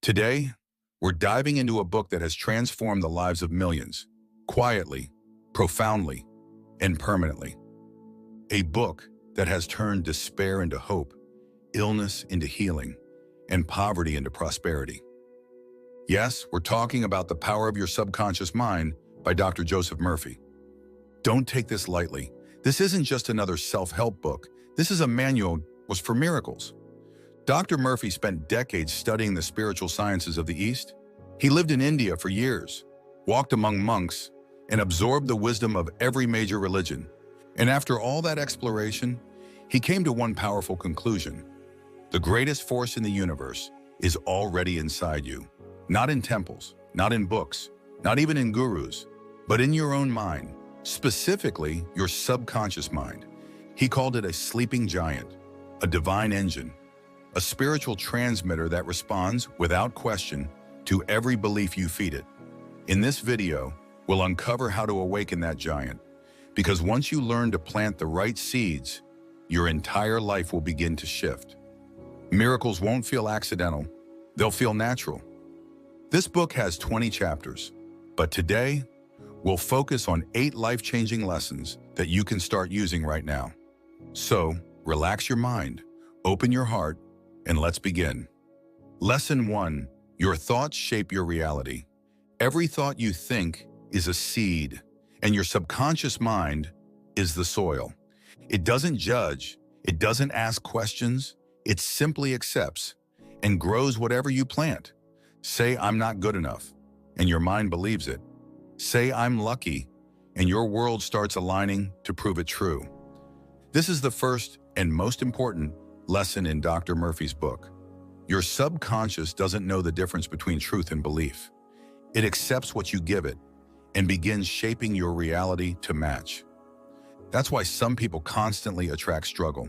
Today, we're diving into a book that has transformed the lives of millions, quietly, profoundly, and permanently. A book that has turned despair into hope, illness into healing, and poverty into prosperity. Yes, we're talking about The Power of Your Subconscious Mind by Dr. Joseph Murphy. Don't take this lightly. This isn't just another self-help book. This is a manual for miracles. Dr. Murphy spent decades studying the spiritual sciences of the East. He lived in India for years, walked among monks, and absorbed the wisdom of every major religion. And after all that exploration, he came to one powerful conclusion. The greatest force in the universe is already inside you. Not in temples, not in books, not even in gurus, but in your own mind, specifically your subconscious mind. He called it a sleeping giant, a divine engine, a spiritual transmitter that responds, without question, to every belief you feed it. In this video, we'll uncover how to awaken that giant, because once you learn to plant the right seeds, your entire life will begin to shift. Miracles won't feel accidental, they'll feel natural. This book has 20 chapters, but today, we'll focus on 8 life-changing lessons that you can start using right now. So, relax your mind, open your heart, and let's begin. Lesson 1. Your thoughts shape your reality. Every thought you think is a seed, and your subconscious mind is the soil. It doesn't judge, it doesn't ask questions, it simply accepts and grows whatever you plant. Say, "I'm not good enough," and your mind believes it. Say, "I'm lucky," and your world starts aligning to prove it true. This is the first and most important lesson in Dr. Murphy's book. Your subconscious doesn't know the difference between truth and belief. It accepts what you give it and begins shaping your reality to match. That's why some people constantly attract struggle,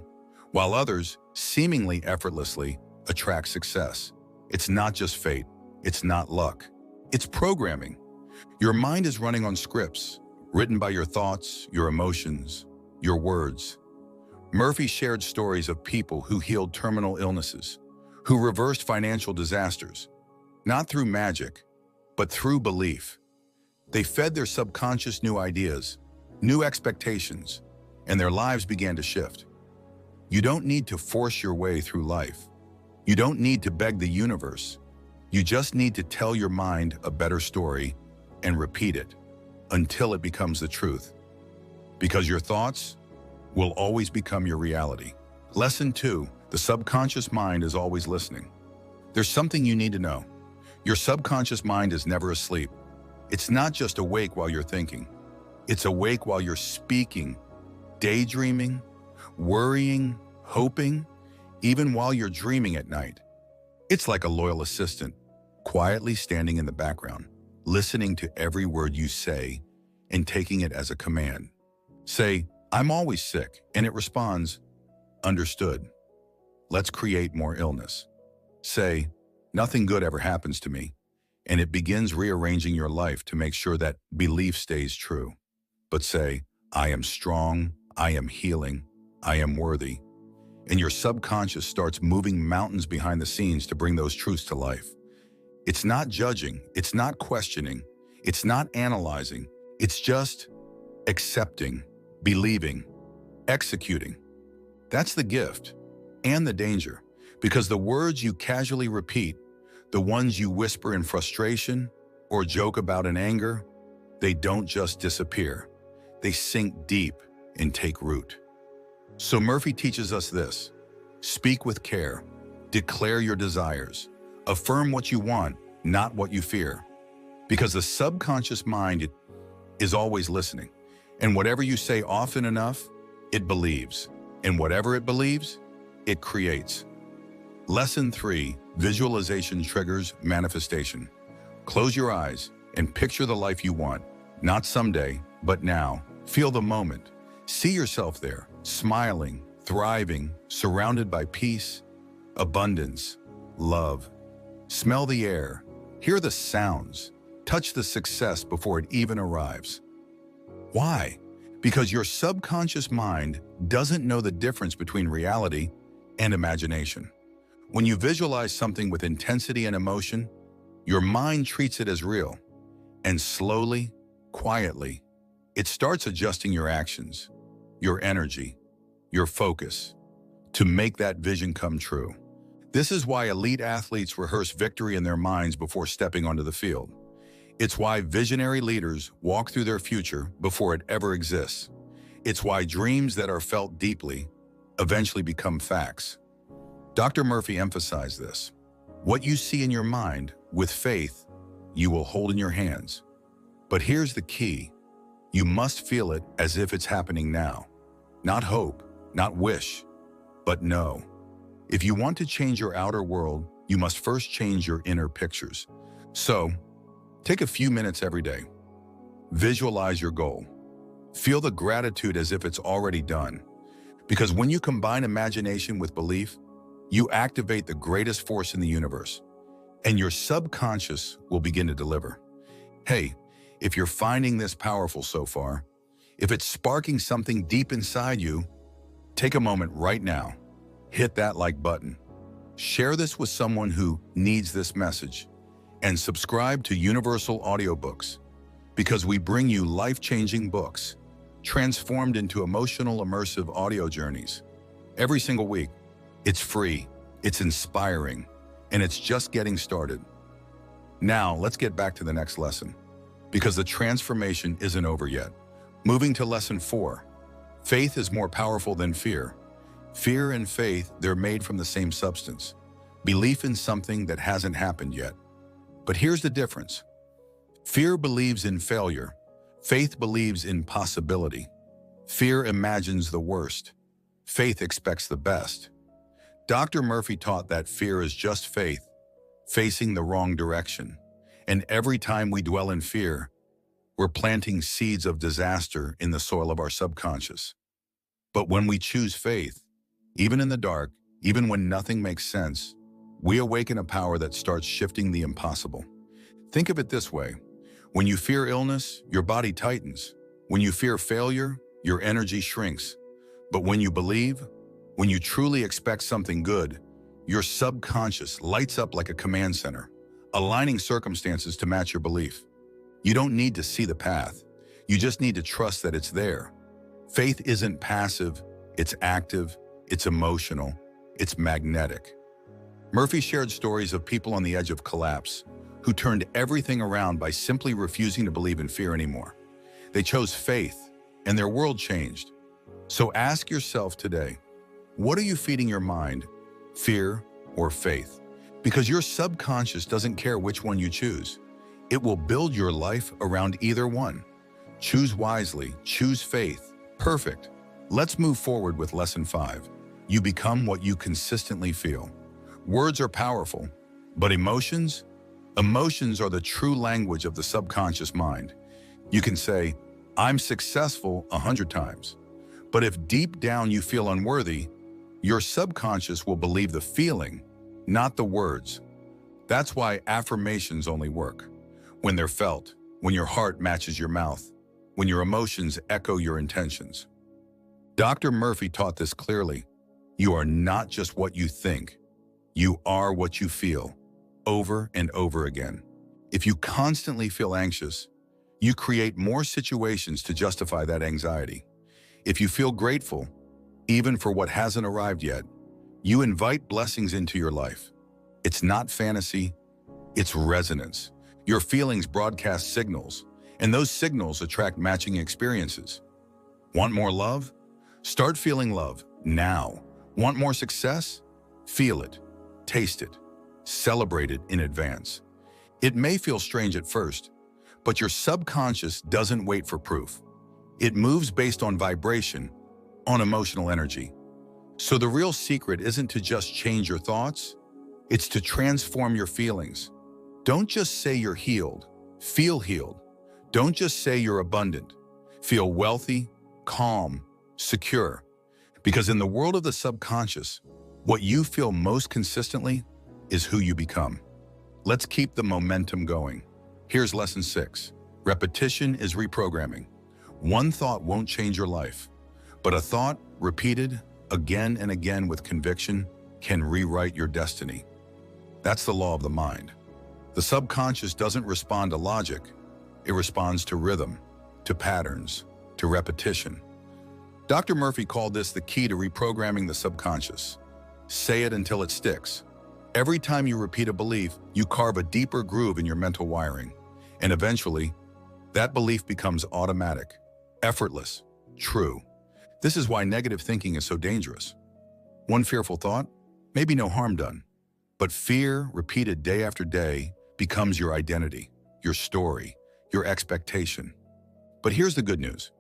while others seemingly effortlessly attract success. It's not just fate, it's not luck, it's programming. Your mind is running on scripts, written by your thoughts, your emotions, your words. Murphy shared stories of people who healed terminal illnesses, who reversed financial disasters, not through magic, but through belief. They fed their subconscious new ideas, new expectations, and their lives began to shift. You don't need to force your way through life. You don't need to beg the universe. You just need to tell your mind a better story and repeat it until it becomes the truth. Because your thoughts will always become your reality. Lesson 2. The subconscious mind is always listening. There's something you need to know. Your subconscious mind is never asleep. It's not just awake while you're thinking. It's awake while you're speaking, daydreaming, worrying, hoping, even while you're dreaming at night. It's like a loyal assistant, quietly standing in the background, listening to every word you say and taking it as a command. Say, "I'm always sick," and it responds, "Understood. Let's create more illness." Say, "Nothing good ever happens to me," and it begins rearranging your life to make sure that belief stays true. But say, "I am strong, I am healing, I am worthy," and your subconscious starts moving mountains behind the scenes to bring those truths to life. It's not judging, it's not questioning, it's not analyzing, it's just accepting, believing, executing. That's the gift and the danger, because the words you casually repeat, the ones you whisper in frustration or joke about in anger, they don't just disappear. They sink deep and take root. So Murphy teaches us this: speak with care, declare your desires, affirm what you want, not what you fear. Because the subconscious mind is always listening. And whatever you say often enough, it believes. And whatever it believes, it creates. Lesson 3. Visualization triggers manifestation. Close your eyes and picture the life you want. Not someday, but now. Feel the moment. See yourself there, smiling, thriving, surrounded by peace, abundance, love. Smell the air. Hear the sounds. Touch the success before it even arrives. Why? Because your subconscious mind doesn't know the difference between reality and imagination. When you visualize something with intensity and emotion, your mind treats it as real, and slowly, quietly, it starts adjusting your actions, your energy, your focus, to make that vision come true. This is why elite athletes rehearse victory in their minds before stepping onto the field. It's why visionary leaders walk through their future before it ever exists. It's why dreams that are felt deeply eventually become facts. Dr. Murphy emphasized this. What you see in your mind, with faith, you will hold in your hands. But here's the key. You must feel it as if it's happening now. Not hope, not wish, but know. If you want to change your outer world, you must first change your inner pictures. So, take a few minutes every day. Visualize your goal. Feel the gratitude as if it's already done. Because when you combine imagination with belief, you activate the greatest force in the universe, and your subconscious will begin to deliver. Hey, if you're finding this powerful so far, if it's sparking something deep inside you, take a moment right now. Hit that like button. Share this with someone who needs this message, and subscribe to Universal Audiobooks, because we bring you life-changing books, transformed into emotional, immersive audio journeys. Every single week. It's free, it's inspiring, and it's just getting started. Now, let's get back to the next lesson, because the transformation isn't over yet. Moving to lesson 4. Faith is more powerful than fear. Fear and faith, they're made from the same substance. Belief in something that hasn't happened yet. But here's the difference. Fear believes in failure. Faith believes in possibility. Fear imagines the worst. Faith expects the best. Dr. Murphy taught that fear is just faith, facing the wrong direction. And every time we dwell in fear, we're planting seeds of disaster in the soil of our subconscious. But when we choose faith, even in the dark, even when nothing makes sense, we awaken a power that starts shifting the impossible. Think of it this way. When you fear illness, your body tightens. When you fear failure, your energy shrinks. But when you believe, when you truly expect something good, your subconscious lights up like a command center, aligning circumstances to match your belief. You don't need to see the path. You just need to trust that it's there. Faith isn't passive, it's active, it's emotional, it's magnetic. Murphy shared stories of people on the edge of collapse who turned everything around by simply refusing to believe in fear anymore. They chose faith, and their world changed. So ask yourself today, what are you feeding your mind, fear or faith? Because your subconscious doesn't care which one you choose. It will build your life around either one. Choose wisely, choose faith. Perfect. Let's move forward with lesson 5. You become what you consistently feel. Words are powerful, but emotions are the true language of the subconscious mind. You can say, I'm successful 100 times. But if deep down you feel unworthy, your subconscious will believe the feeling, not the words. That's why affirmations only work when they're felt, when your heart matches your mouth, when your emotions echo your intentions. Dr. Murphy taught this clearly. You are not just what you think. You are what you feel, over and over again. If you constantly feel anxious, you create more situations to justify that anxiety. If you feel grateful, even for what hasn't arrived yet, you invite blessings into your life. It's not fantasy, it's resonance. Your feelings broadcast signals, and those signals attract matching experiences. Want more love? Start feeling love now. Want more success? Feel it, taste it, celebrate it in advance. It may feel strange at first, but your subconscious doesn't wait for proof. It moves based on vibration, on emotional energy. So the real secret isn't to just change your thoughts, it's to transform your feelings. Don't just say you're healed, feel healed. Don't just say you're abundant. Feel wealthy, calm, secure. Because in the world of the subconscious, what you feel most consistently is who you become. Let's keep the momentum going. Here's lesson 6. Repetition is reprogramming. One thought won't change your life, but a thought repeated again and again with conviction can rewrite your destiny. That's the law of the mind. The subconscious doesn't respond to logic. It responds to rhythm, to patterns, to repetition. Dr. Murphy called this the key to reprogramming the subconscious. Say it until it sticks. Every time you repeat a belief, you carve a deeper groove in your mental wiring. And eventually, that belief becomes automatic, effortless, true. This is why negative thinking is so dangerous. One fearful thought, maybe no harm done. But fear, repeated day after day, becomes your identity, your story, your expectation. But here's the good news.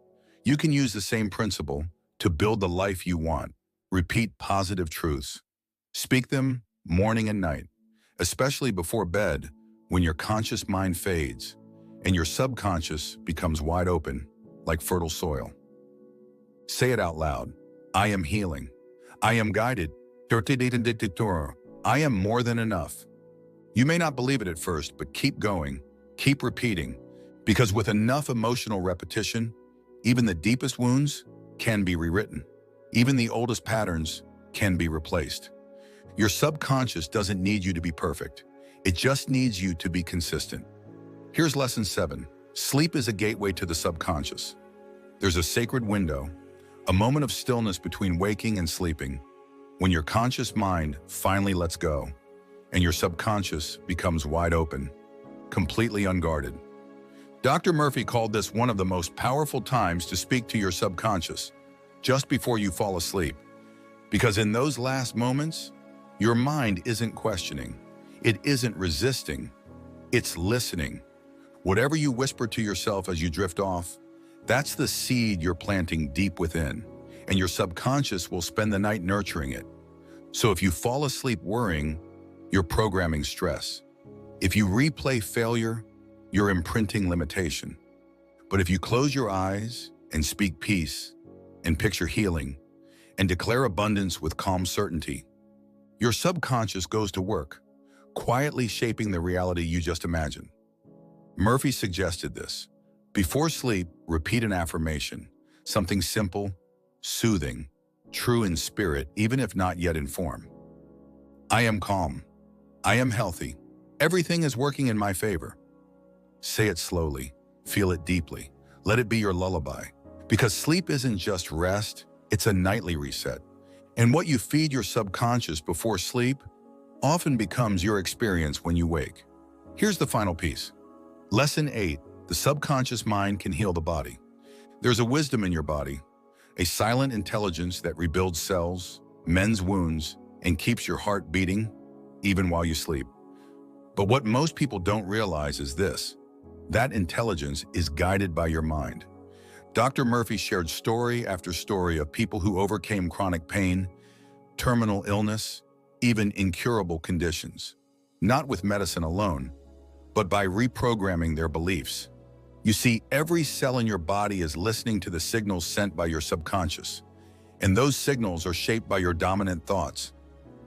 You can use the same principle to build the life you want. Repeat positive truths. Speak them morning and night, especially before bed when your conscious mind fades and your subconscious becomes wide open like fertile soil. Say it out loud. I am healing. I am guided. I am more than enough. You may not believe it at first, but keep going, keep repeating, because with enough emotional repetition, even the deepest wounds can be rewritten. Even the oldest patterns can be replaced. Your subconscious doesn't need you to be perfect. It just needs you to be consistent. Here's lesson 7. Sleep is a gateway to the subconscious. There's a sacred window, a moment of stillness between waking and sleeping, when your conscious mind finally lets go and your subconscious becomes wide open, completely unguarded. Dr. Murphy called this one of the most powerful times to speak to your subconscious, just before you fall asleep. Because in those last moments, your mind isn't questioning, it isn't resisting, it's listening. Whatever you whisper to yourself as you drift off, that's the seed you're planting deep within, and your subconscious will spend the night nurturing it. So if you fall asleep worrying, you're programming stress. If you replay failure, you're imprinting limitation. But if you close your eyes and speak peace, and picture healing, and declare abundance with calm certainty, your subconscious goes to work, quietly shaping the reality you just imagined. Murphy suggested this. Before sleep, repeat an affirmation, something simple, soothing, true in spirit, even if not yet in form. I am calm. I am healthy. Everything is working in my favor. Say it slowly. Feel it deeply. Let it be your lullaby. Because sleep isn't just rest, it's a nightly reset. And what you feed your subconscious before sleep often becomes your experience when you wake. Here's the final piece. Lesson 8. The subconscious mind can heal the body. There's a wisdom in your body, a silent intelligence that rebuilds cells, mends wounds, and keeps your heart beating even while you sleep. But what most people don't realize is this. That intelligence is guided by your mind. Dr. Murphy shared story after story of people who overcame chronic pain, terminal illness, even incurable conditions, not with medicine alone, but by reprogramming their beliefs. You see, every cell in your body is listening to the signals sent by your subconscious, and those signals are shaped by your dominant thoughts,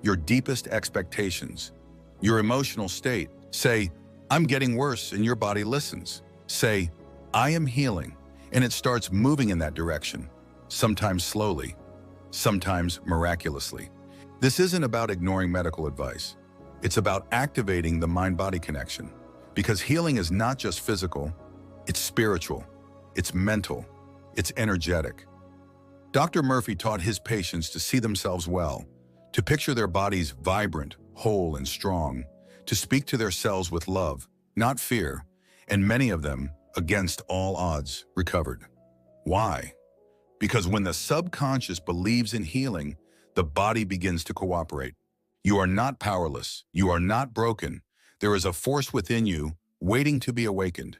your deepest expectations, your emotional state. Say, I'm getting worse, and your body listens. Say, I am healing, and it starts moving in that direction, sometimes slowly, sometimes miraculously. This isn't about ignoring medical advice. It's about activating the mind-body connection, because healing is not just physical, it's spiritual, it's mental, it's energetic. Dr. Murphy taught his patients to see themselves well, to picture their bodies vibrant, whole, and strong, to speak to their cells with love, not fear, and many of them, against all odds, recovered. Why? Because when the subconscious believes in healing, the body begins to cooperate. You are not powerless. You are not broken. There is a force within you waiting to be awakened.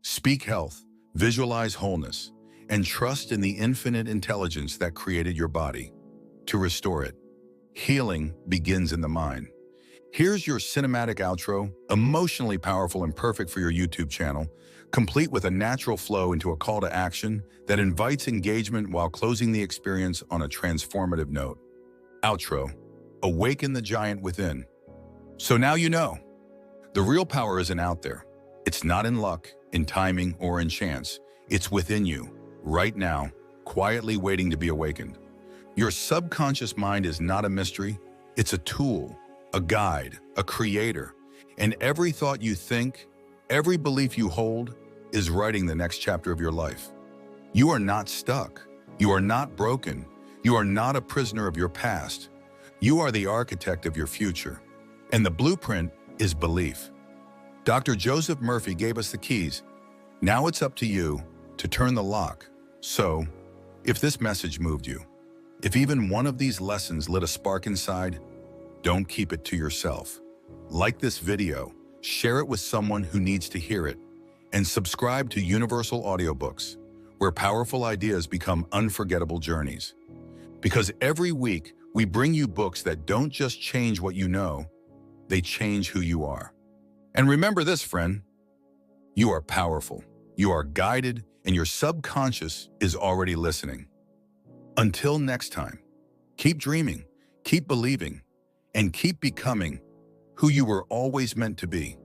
Speak health, visualize wholeness, and trust in the infinite intelligence that created your body to restore it. Healing begins in the mind. Here's your cinematic outro, emotionally powerful and perfect for your YouTube channel, complete with a natural flow into a call to action that invites engagement while closing the experience on a transformative note. Outro. Awaken the giant within. So now you know. The real power isn't out there. It's not in luck, in timing, or in chance. It's within you, right now, quietly waiting to be awakened. Your subconscious mind is not a mystery. It's a tool, a guide, a creator, and every thought you think, every belief you hold is writing the next chapter of your life. You are not stuck. You are not broken. You are not a prisoner of your past. You are the architect of your future. And the blueprint is belief. Dr. Joseph Murphy gave us the keys. Now it's up to you to turn the lock. So, if this message moved you, if even one of these lessons lit a spark inside, don't keep it to yourself. Like this video, share it with someone who needs to hear it, and subscribe to Universal Audiobooks, where powerful ideas become unforgettable journeys. Because every week, we bring you books that don't just change what you know, they change who you are. And remember this, friend, you are powerful, you are guided, and your subconscious is already listening. Until next time, keep dreaming, keep believing, and keep becoming who you were always meant to be.